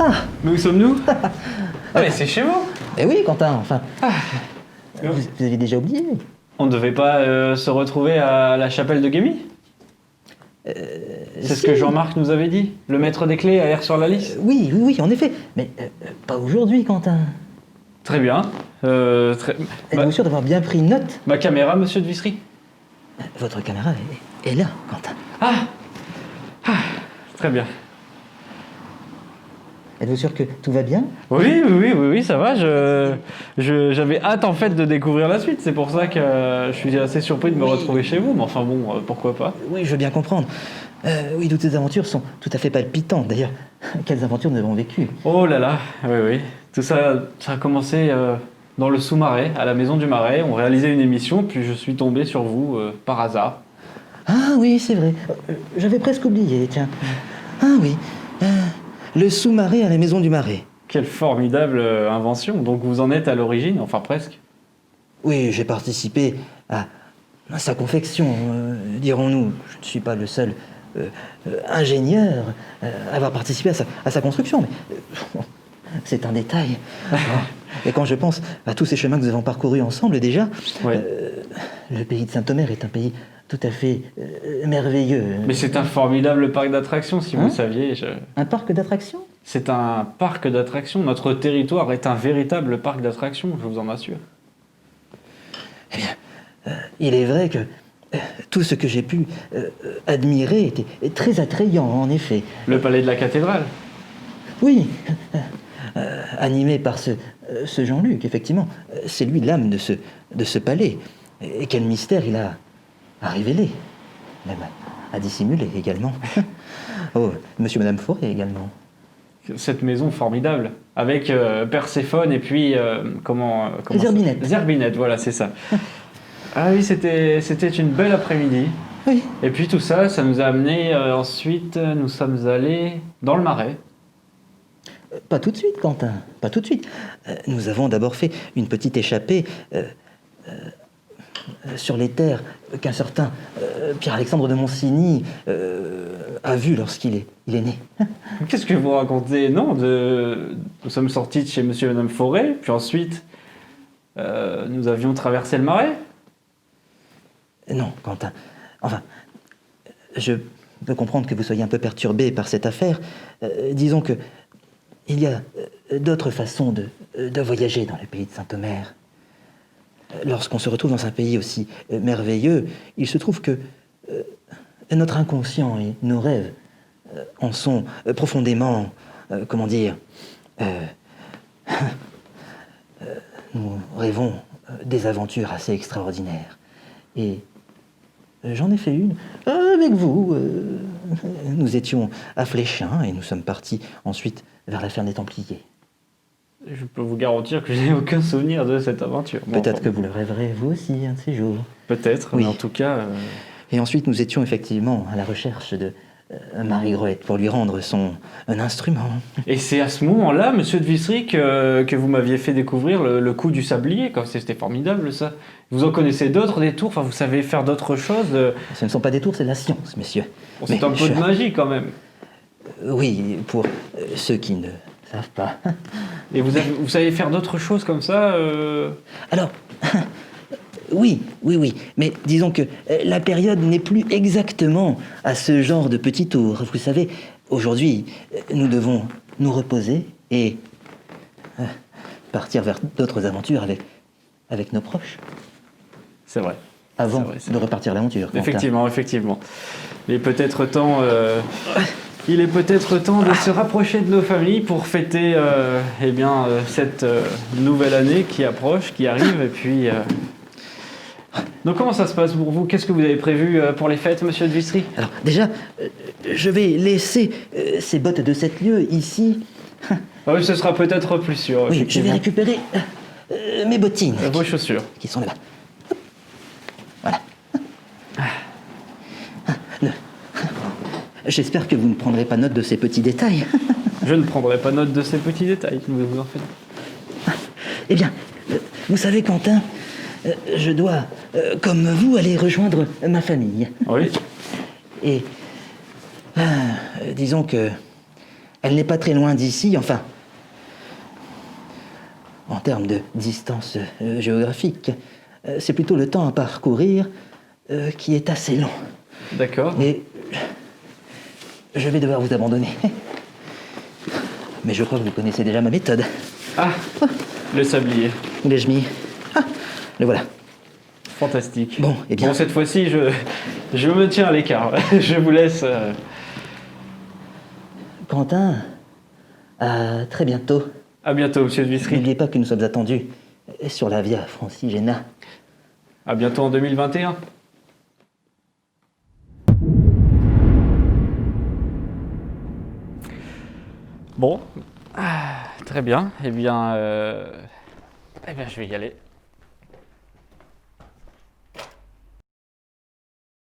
Ah, Mais où sommes-nous? Ah mais c'est chez vous. eh oui, Quentin, enfin. Vous avez déjà oublié? On ne devait pas se retrouver à la chapelle de Guémy? C'est ce que Jean-Marc nous avait dit. Le maître des clés a l'air sur la liste. Oui, oui, oui, en effet. Mais pas aujourd'hui, Quentin. Très bien. Êtes-vous sûr d'avoir bien pris note? Ma caméra, monsieur de Vissery? Votre caméra est là, Quentin. Très bien. Êtes-vous sûr que tout va bien? Oui, ça va. J'avais hâte en fait de découvrir la suite. C'est pour ça que je suis assez surpris de me retrouver chez vous. Mais enfin bon, pourquoi pas. Oui, je veux bien comprendre. Oui, toutes ces aventures sont tout à fait palpitantes. D'ailleurs, quelles aventures nous avons vécues? Oh là là, oui. Tout ça, ça a commencé dans le sous-marais, à la maison du Marais. On réalisait une émission, puis je suis tombé sur vous par hasard. Ah oui, c'est vrai. J'avais presque oublié, tiens. Ah oui. Le sous-marais à la maison du Marais. Quelle formidable invention. Donc vous en êtes à l'origine, enfin presque. Oui, j'ai participé à sa confection, dirons-nous. Je ne suis pas le seul ingénieur à avoir participé à sa construction, mais c'est un détail. Et quand je pense à tous ces chemins que nous avons parcourus ensemble déjà, Ouais. Le pays de Saint-Omer est un pays tout à fait merveilleux. Mais c'est un formidable parc d'attractions, si vous le saviez. Un parc d'attractions? C'est un parc d'attractions. Notre territoire est un véritable parc d'attractions, je vous en assure. Eh bien, il est vrai que tout ce que j'ai pu admirer était très attrayant, en effet. Le palais de la cathédrale. Oui, animé par ce Jean-Luc, effectivement. C'est lui l'âme de ce palais. Et quel mystère il a à révéler, même à dissimuler également. Oh, monsieur et madame Forêt également. Cette maison formidable, avec Perséphone et puis, comment Zerbinette. Zerbinette, voilà, c'est ça. Ah oui, c'était une belle après-midi. Oui. Et puis tout ça, ça nous a amené ensuite, nous sommes allés dans le Marais. Pas tout de suite, Quentin, pas tout de suite. Nous avons d'abord fait une petite échappée sur les terres qu'un certain Pierre-Alexandre de Monsigny a vu lorsqu'il est né. Qu'est-ce que vous racontez? Non, nous sommes sortis de chez monsieur et madame Forêt, puis ensuite, nous avions traversé le Marais. Non, Quentin. Enfin, je peux comprendre que vous soyez un peu perturbé par cette affaire. Disons que il y a d'autres façons de voyager dans le pays de Saint-Omer. Lorsqu'on se retrouve dans un pays aussi merveilleux, il se trouve que notre inconscient et nos rêves en sont profondément, comment dire, nous rêvons des aventures assez extraordinaires. Et j'en ai fait une avec vous. Nous étions à Fléchins et nous sommes partis ensuite vers la ferme des Templiers. Je peux vous garantir que je n'ai aucun souvenir de cette aventure. Bon, Peut-être que vous le rêverez vous aussi un de ces jours. Peut-être, Oui. mais en tout cas... Et ensuite nous étions effectivement à la recherche de Marie Groette pour lui rendre un instrument. Et c'est à ce moment-là, monsieur de Vissery, que vous m'aviez fait découvrir le coup du sablier. C'était formidable, ça. Vous en connaissez d'autres, des tours? Enfin, vous savez faire d'autres choses Ce ne sont pas des tours, c'est de la science, messieurs. Bon, c'est un peu de magie, quand même. Oui, pour ceux qui ne savent pas. Et vous savez faire d'autres choses comme ça Alors, oui, mais disons que la période n'est plus exactement à ce genre de petit tour. Vous savez, aujourd'hui, nous devons nous reposer et partir vers d'autres aventures avec nos proches. C'est vrai. Avant c'est de vrai. repartir à l'aventure. Effectivement. Il est peut-être temps... de se rapprocher de nos familles pour fêter cette nouvelle année qui approche, qui arrive. Et puis, donc comment ça se passe pour vous? Qu'est-ce que vous avez prévu pour les fêtes, monsieur de Vissery? Alors déjà, je vais laisser ces bottes de 7 lieues ici. Ah oui, ce sera peut-être plus sûr. Oui, je vais récupérer mes bottines. Vos chaussures. Qui sont là-bas. Voilà. J'espère que vous ne prendrez pas note de ces petits détails. Je ne prendrai pas note de ces petits détails, ne vous en faites pas. Eh bien, vous savez, Quentin, je dois, comme vous, aller rejoindre ma famille. Oui. Et disons que Elle n'est pas très loin d'ici, enfin. En termes de distance géographique, c'est plutôt le temps à parcourir qui est assez long. D'accord. Et je vais devoir vous abandonner. Mais je crois que vous connaissez déjà ma méthode. Ah, le sablier. L'ai-je mis? Ah, le voilà. Fantastique. Bon, eh bien. Bon, cette fois-ci, je me tiens à l'écart. Je vous laisse. Quentin, à très bientôt. À bientôt, monsieur de Vistry. N'oubliez pas que nous sommes attendus sur la Via Francigena. À bientôt en 2021. Bon, très bien. Eh bien, je vais y aller.